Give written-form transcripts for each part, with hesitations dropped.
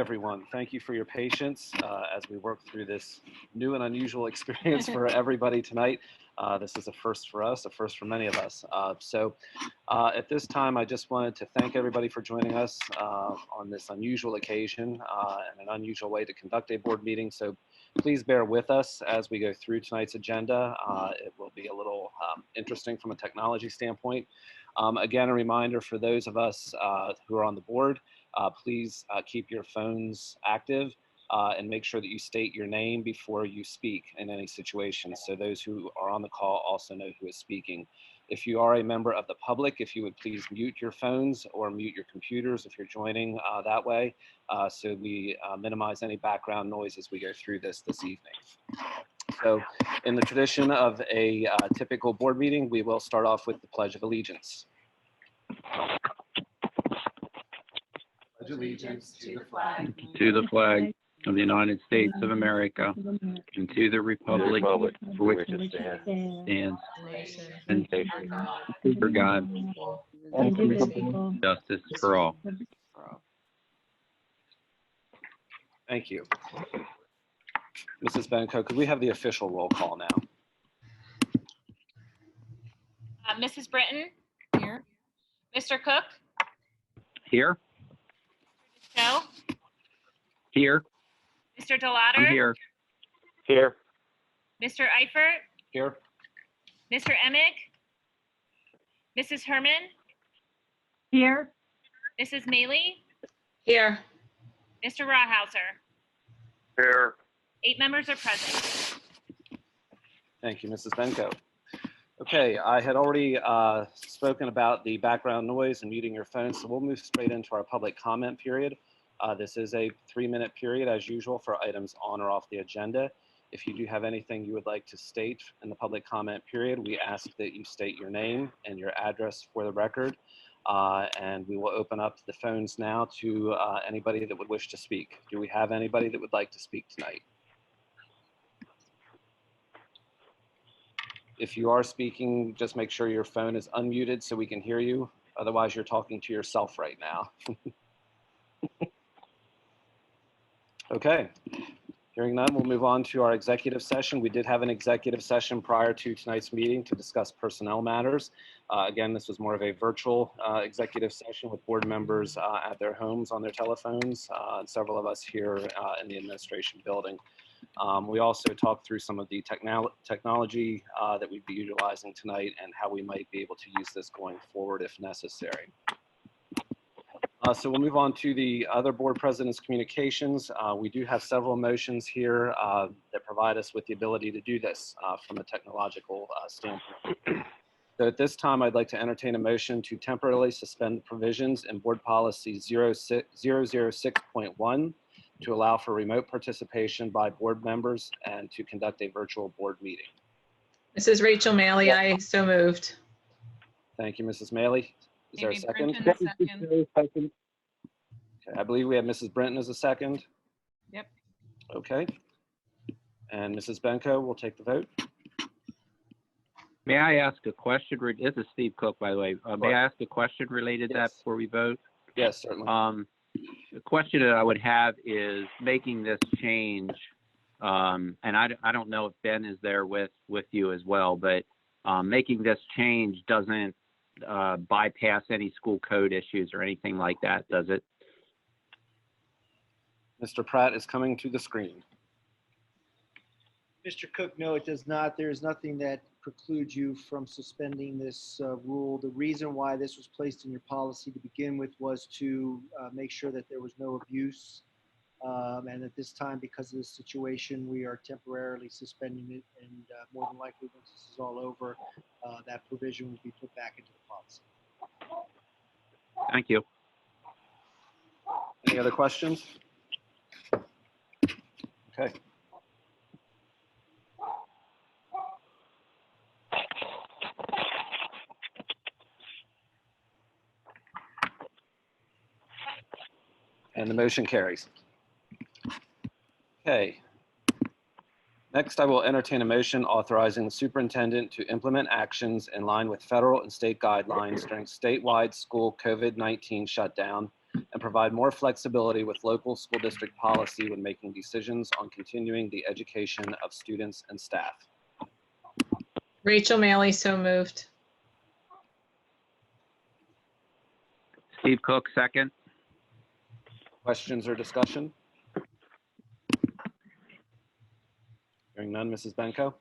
Everyone, thank you for your patience as we work through this new and unusual experience for everybody tonight. This is a first for us, a first for many of us. At this time, I just wanted to thank everybody for joining us on this unusual occasion and an unusual way to conduct a board meeting. So please bear with us as we go through tonight's agenda. It will be a little interesting from a technology standpoint. Again, a reminder for those of us who are on the board, please keep your phones active and make sure that you state your name before you speak in any situation. So those who are on the call also know who is speaking. If you are a member of the public, if you would please mute your phones or mute your computers if you're joining that way, so we minimize any background noise as we go through this evening. So in the tradition of a typical board meeting, we will start off with the Pledge of Allegiance. Pledge allegiance to the flag. To the flag of the United States of America, and to the republic for which it stands, and for God, justice for all. Thank you. Mrs. Benko, could we have the official roll call now? Mrs. Britton? Here. Mr. Cook? Here? Joe? Here? Mr. DeLauder? I'm here. Here. Mr. Eifert? Here. Mr. Emig? Mrs. Herman? Here. Mrs. Maley? Here. Mr. Rawhauser? Here. 8 members are present. Thank you, Mrs. Benko. Okay, I had already spoken about the background noise and muting your phone, so we'll move straight into our public comment period. This is a 3-minute period, as usual, for items on or off the agenda. If you do have anything you would like to state in the public comment period, we ask that you state your name and your address for the record. And we will open up the phones now to anybody that would wish to speak. Do we have anybody that would like to speak tonight? If you are speaking, just make sure your phone is unmuted so we can hear you. Otherwise, you're talking to yourself right now. Okay, hearing none, we'll move on to our executive session. We did have an executive session prior to tonight's meeting to discuss personnel matters. Again, this was more of a virtual executive session with board members at their homes on their telephones, and several of us here in the administration building. We also talked through some of the technology that we'd be utilizing tonight and how we might be able to use this going forward if necessary. So we'll move on to the other board president's communications. We do have several motions here that provide us with the ability to do this from a technological standpoint. So at this time, I'd like to entertain a motion to temporarily suspend provisions in board policy 006.1 to allow for remote participation by board members and to conduct a virtual board meeting. Mrs. Rachel Maley, I so moved. Thank you, Mrs. Maley. Is there a Amy second? Brinton, second. Okay, I believe we have Mrs. Brinton as a second. Yep. Okay. And Mrs. Benko will take the vote. May I ask a question? This is Steve Cook, by the way. May I ask a question related to that Yes. before we vote? Yes, certainly. The question that I would have is making this change, and I don't know if Ben is there with you as well, but making this change doesn't bypass any school code issues or anything like that, does it? Mr. Pratt is coming to the screen. Mr. Cook, no, it does not. There is nothing that precludes you from suspending this rule. The reason why this was placed in your policy to begin with was to make sure that there was no abuse. And at this time, because of this situation, we are temporarily suspending it. And more than likely, once this is all over, that provision will be put back into the policy. Thank you. Any other questions? Okay. And the motion carries. Okay. Next, I will entertain a motion authorizing the superintendent to implement actions in line with federal and state guidelines during statewide school COVID-19 shutdown and provide more flexibility with local school district policy when making decisions on continuing the education of students and staff. Rachel Maley, so moved. Steve Cook, second. Questions or discussion? Hearing none, Mrs. Benko?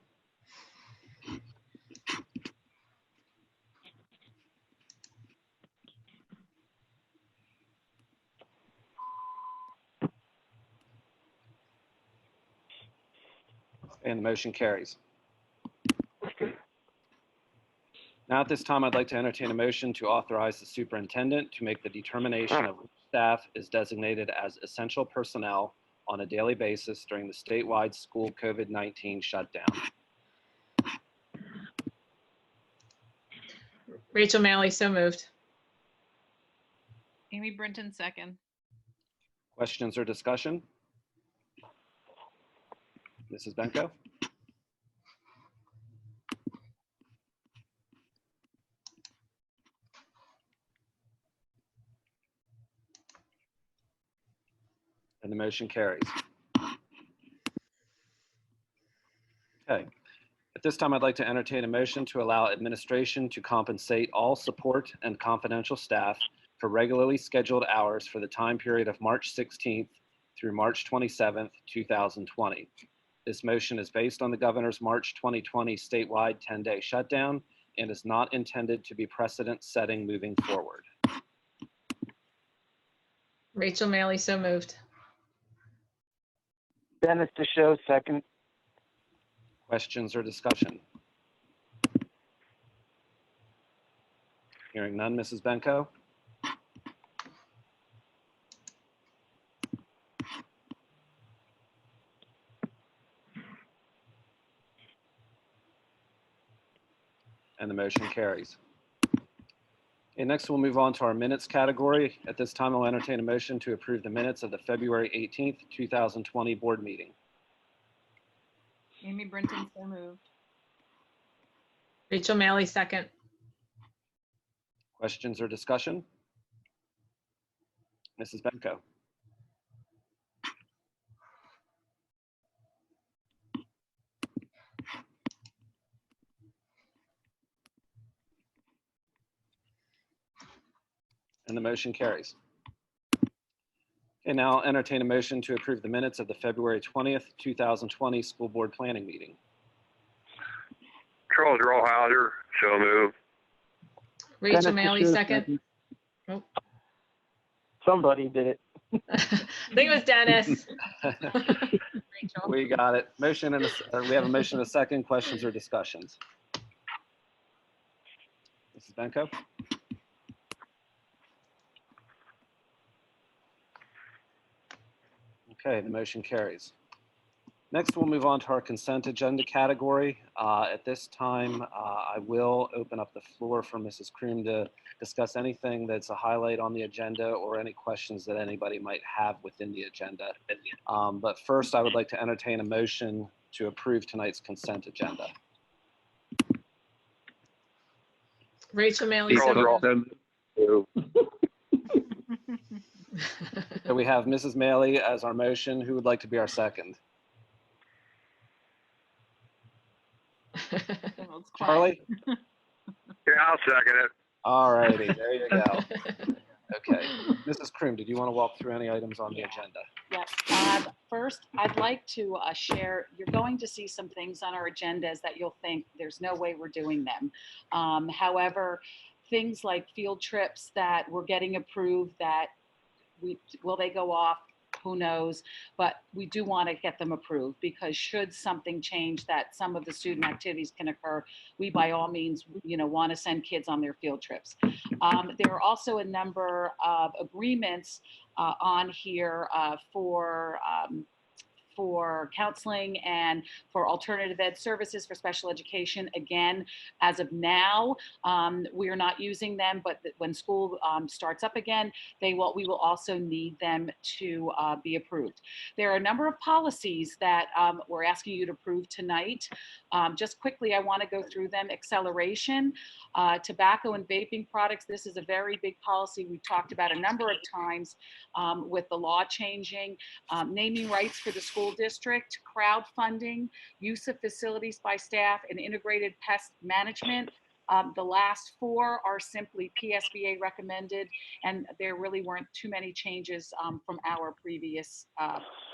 And the motion carries. Now at this time, I'd like to entertain a motion to authorize the superintendent to make the determination of which staff is designated as essential personnel on a daily basis during the statewide school COVID-19 shutdown. Rachel Maley, so moved. Amy Brinton, second. Questions or discussion? Mrs. Benko? And the motion carries. Okay. At this time, I'd like to entertain a motion to allow administration to compensate all support and confidential staff for regularly scheduled hours for the time period of March 16th through March 27th, 2020. This motion is based on the governor's March 2020 statewide 10-day shutdown and is not intended to be precedent-setting moving forward. Rachel Maley, so moved. Dennis DeShow, second. Questions or discussion? Hearing none, Mrs. Benko? And the motion carries. Okay, next we'll move on to our minutes category. At this time, I'll entertain a motion to approve the minutes of the February 18th, 2020 board meeting. Amy Brinton, so moved. Rachel Maley, second. Questions or discussion? Mrs. Benko? And the motion carries. Okay, now I'll entertain a motion to approve the minutes of the February 20th, 2020 school board planning meeting. Charles Rawhouser, so moved. Rachel Dennis Maley, DeShow, second. Oh. Somebody did it. I think it was Dennis. Rachel. We got it. Motion and we have a motion and a second. Questions or discussions? Mrs. Benko? Okay, the motion carries. Next, we'll move on to our consent agenda category. At this time, I will open up the floor for Mrs. Kroom to discuss anything that's a highlight on the agenda or any questions that anybody might have within the agenda. But first, I would like to entertain a motion to approve tonight's consent agenda. Rachel Maley, so Charles moved. Rawhouser. So we have Mrs. Maley as our motion. Who would like to be our second? Charlie? Yeah, I'll second it. All righty, there you go. Okay. Mrs. Kroom, did you want to walk through any items on the agenda? Yes. First, I'd like to share, you're going to see some things on our agendas that you'll think there's no way we're doing them. However, things like field trips that we're getting approved that will they go off? Who knows? But we do want to get them approved because should something change that some of the student activities can occur, we by all means, want to send kids on their field trips. There are also a number of agreements on here for for counseling and for alternative ed services for special education. Again, as of now, we are not using them, but when school starts up again, we will also need them to be approved. There are a number of policies that we're asking you to approve tonight. Just quickly, I want to go through them. Acceleration, tobacco and vaping products. This is a very big policy we've talked about a number of times with the law changing. Naming rights for the school district, crowdfunding, use of facilities by staff, and integrated pest management. The last four are simply PSBA recommended, and there really weren't too many changes from our previous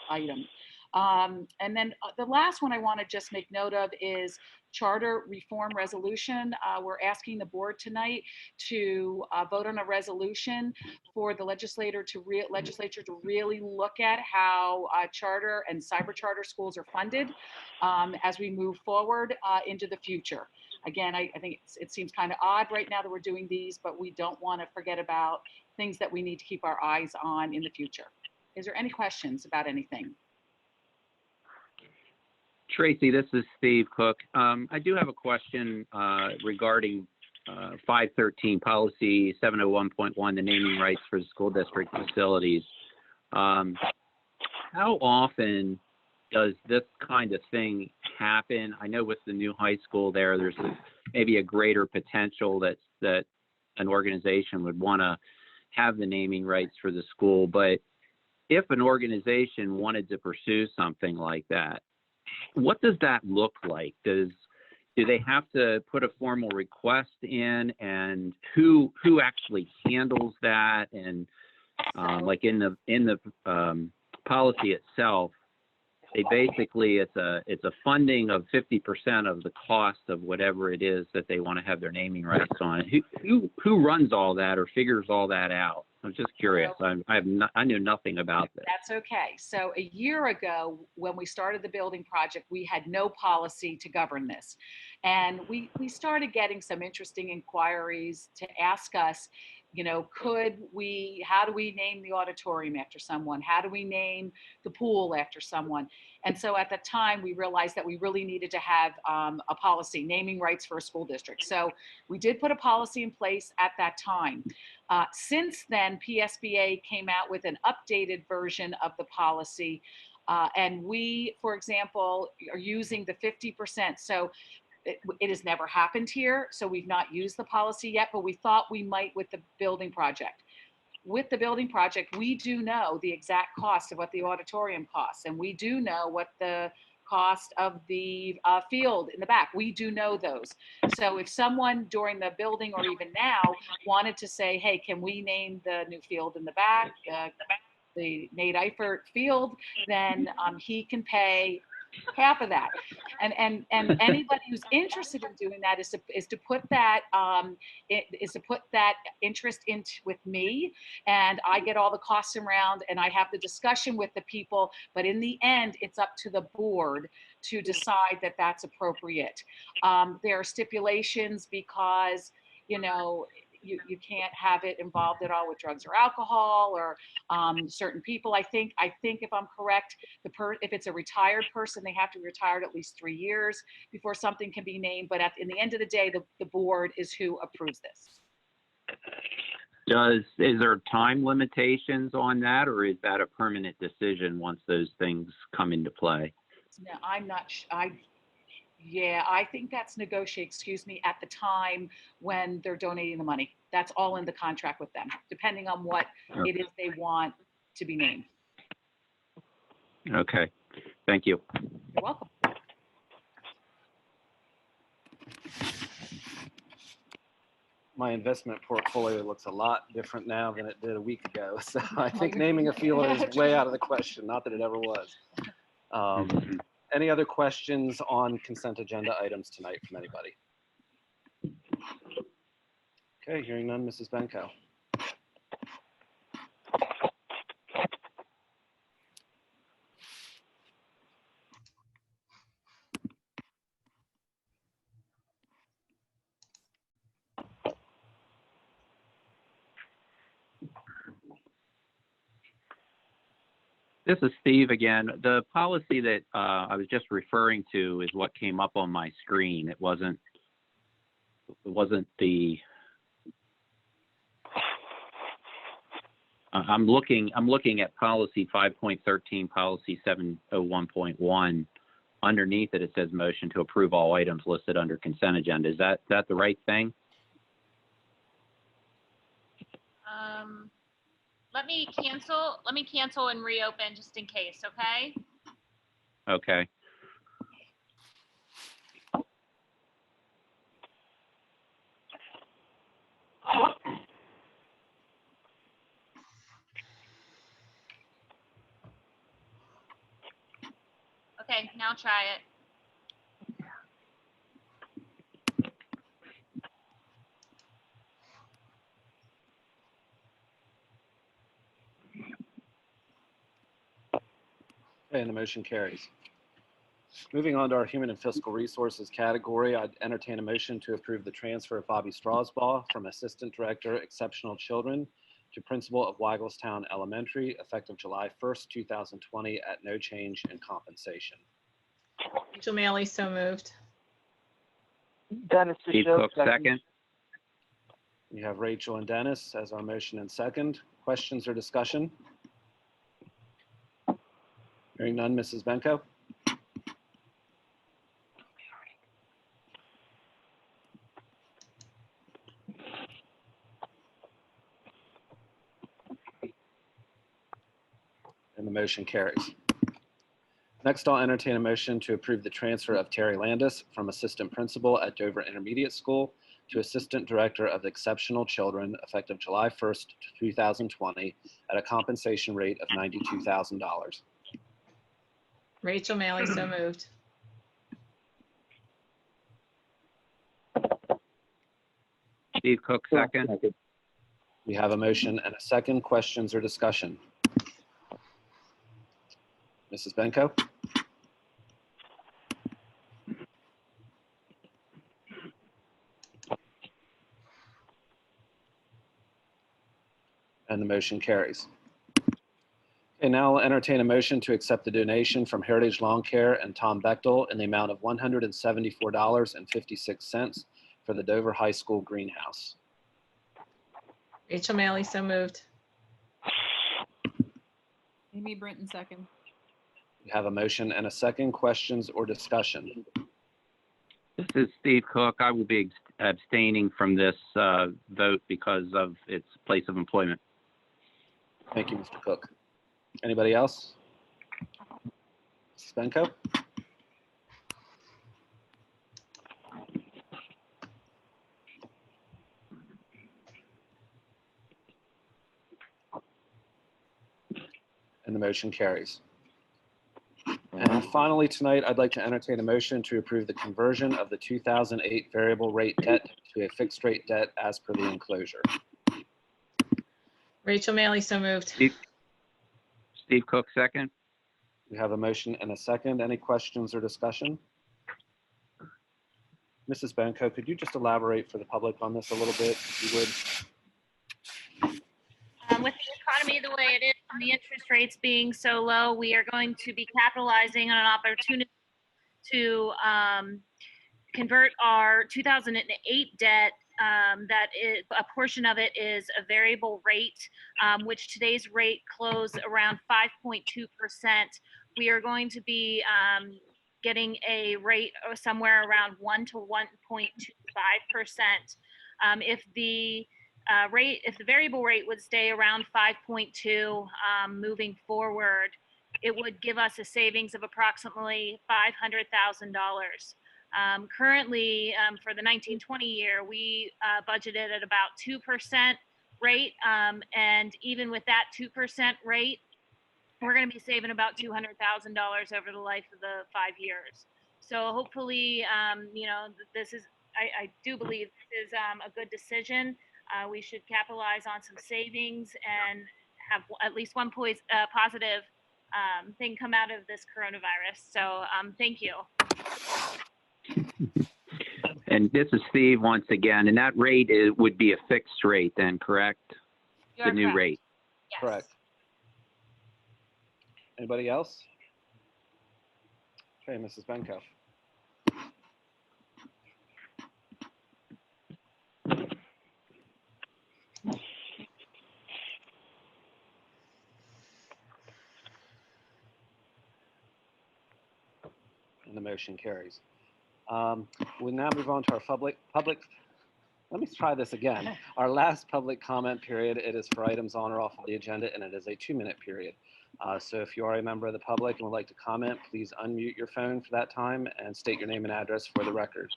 item. And then the last one I want to just make note of is charter reform resolution. We're asking the board tonight to vote on a resolution for the legislature to really look at how charter and cyber charter schools are funded as we move forward into the future. Again, I think it seems kind of odd right now that we're doing these, but we don't want to forget about things that we need to keep our eyes on in the future. Is there any questions about anything? Tracy, this is Steve Cook. I do have a question regarding 513 policy 701.1, the naming rights for the school district facilities. How often does this kind of thing happen? I know with the new high school there's maybe a greater potential that an organization would want to have the naming rights for the school, but if an organization wanted to pursue something like that, what does that look like? Do they have to put a formal request in, and who actually handles that? And like in the policy itself, they basically it's a funding of 50% of the cost of whatever it is that they want to have their naming rights on. Who runs all that or figures all that out? I'm just curious. I knew nothing about this. That's okay. So a year ago, when we started the building project, we had no policy to govern this. And we started getting some interesting inquiries to ask us, you know, how do we name the auditorium after someone? How do we name the pool after someone? And so at the time, we realized that we really needed to have a policy, naming rights for a school district. So we did put a policy in place at that time. Since then, PSBA came out with an updated version of the policy. And we, for example, are using the 50%. So it has never happened here, so we've not used the policy yet, but we thought we might with the building project. With the building project, we do know the exact cost of what the auditorium costs, and we do know what the cost of the field in the back. We do know those. So if someone during the building or even now wanted to say, hey, can we name the new field in the back, the Nate Eifert Field, then he can pay half of that. And anybody who's interested in doing that is to put that interest into with me, and I get all the costs around and I have the discussion with the people, but in the end it's up to the board to decide that that's appropriate. There are stipulations because, you know, you can't have it involved at all with drugs or alcohol or certain people. I think if I'm correct, if it's a retired person, they have to be retired at least 3 years before something can be named. But in the end of the day, the board is who approves this. Is there time limitations on that, or is that a permanent decision once those things come into play? No, I'm not. Yeah, I think that's negotiated, at the time when they're donating the money. That's all in the contract with them, depending on what it is they want to be named. Okay, thank you. You're welcome. My investment portfolio looks a lot different now than it did a week ago. So I think naming a field is way out of the question, not that it ever was. Any other questions on consent agenda items tonight from anybody? Okay, hearing none, Mrs. Benko. This is Steve again. The policy that I was just referring to is what came up on my screen. It wasn't the. I'm looking at policy 5.13, policy 701.1. Underneath it, it says motion to approve all items listed under consent agenda. Is that the right thing? Let me cancel and reopen just in case, okay? Okay. Okay, now try it. Okay, and the motion carries. Moving on to our human and fiscal resources category, I'd entertain a motion to approve the transfer of Bobby Strasbaugh from Assistant Director, Exceptional Children to Principal of Weigelstown Elementary, effective July 1st, 2020, at no change in compensation. Rachel Maley, so moved. Dennis Steve DeShow, Cook, second. We have Rachel and Dennis as our motion and second. Questions or discussion? Hearing none, Mrs. Benko? And the motion carries. Next, I'll entertain a motion to approve the transfer of Terry Landis from Assistant Principal at Dover Intermediate School to Assistant Director of Exceptional Children, effective July 1st, 2020, at a compensation rate of $92,000. Rachel Maley, so moved. Steve Cook, second. We have a motion and a second. Questions or discussion? Mrs. Benko? And the motion carries. Okay, now I'll entertain a motion to accept the donation from Heritage Lawn Care and Tom Bechtel in the amount of $174.56 for the Dover High School greenhouse. Rachel Maley, so moved. Amy Brinton, second. We have a motion and a second. Questions or discussion? This is Steve Cook. I will be abstaining from this vote because of its place of employment. Thank you, Mr. Cook. Anybody else? Mrs. Benko? And the motion carries. And finally, tonight, I'd like to entertain a motion to approve the conversion of the 2008 variable rate debt to a fixed rate debt as per the enclosure. Rachel Maley, so moved. Steve Cook, second. We have a motion and a second. Any questions or discussion? Mrs. Benko, could you just elaborate for the public on this a little bit, if you would? With the economy the way it is and the interest rates being so low, we are going to be capitalizing on an opportunity to convert our 2008 debt. That is, a portion of it is a variable rate, which today's rate closed around 5.2%. We are going to be getting a rate somewhere around 1 to 1.25%. If the variable rate would stay around 5.2 moving forward, it would give us a savings of approximately $500,000. Currently, for the 1920 year, we budgeted at about 2% rate, and even with that 2% rate, we're going to be saving about $200,000 over the life of the 5 years. So hopefully, this is, I do believe this is a good decision. We should capitalize on some savings and have at least one positive thing come out of this coronavirus. So thank you. And this is Steve once again, and that rate would be a fixed rate then, correct? You are The new correct. rate. Yes. Correct. Anybody else? Okay, Mrs. Benko. And the motion carries. We'll now move on to our public, let me try this again. Our last public comment period, it is for items on or off of the agenda, and it is a 2-minute period. So if you are a member of the public and would like to comment, please unmute your phone for that time and state your name and address for the record.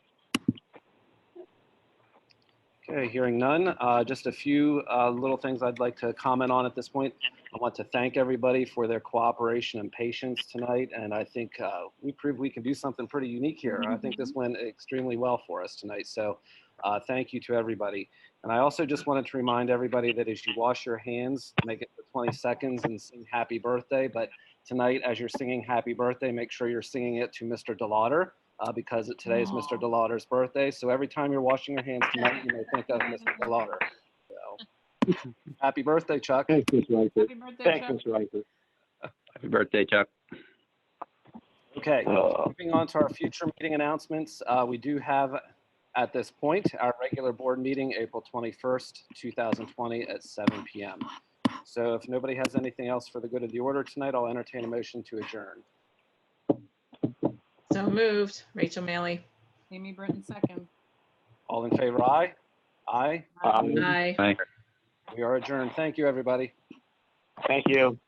Okay, hearing none, just a few little things I'd like to comment on at this point. I want to thank everybody for their cooperation and patience tonight, and I think we proved we can do something pretty unique here. I think this went extremely well for us tonight, so thank you to everybody. And I also just wanted to remind everybody that as you wash your hands, make it for 20 seconds and sing happy birthday, but tonight as you're singing happy birthday, make sure you're singing it to Mr. DeLauder. Because today is Mr. DeLauder's birthday. So every time you're washing your hands tonight, you may think of Mr. DeLauder. So, happy birthday, Chuck. Thanks, Ms. Riker. Happy birthday, Thanks, Chuck. Ms. Riker. Happy birthday, Chuck. Okay, moving on to our future meeting announcements. We do have at this point our regular board meeting, April 21st, 2020 at 7 p.m. So if nobody has anything else for the good of the order tonight, I'll entertain a motion to adjourn. So moved. Rachel Maley. Amy Britton, second. All in favor, aye? Aye. Aye. Bye. We are adjourned. Thank you, everybody. Thank you.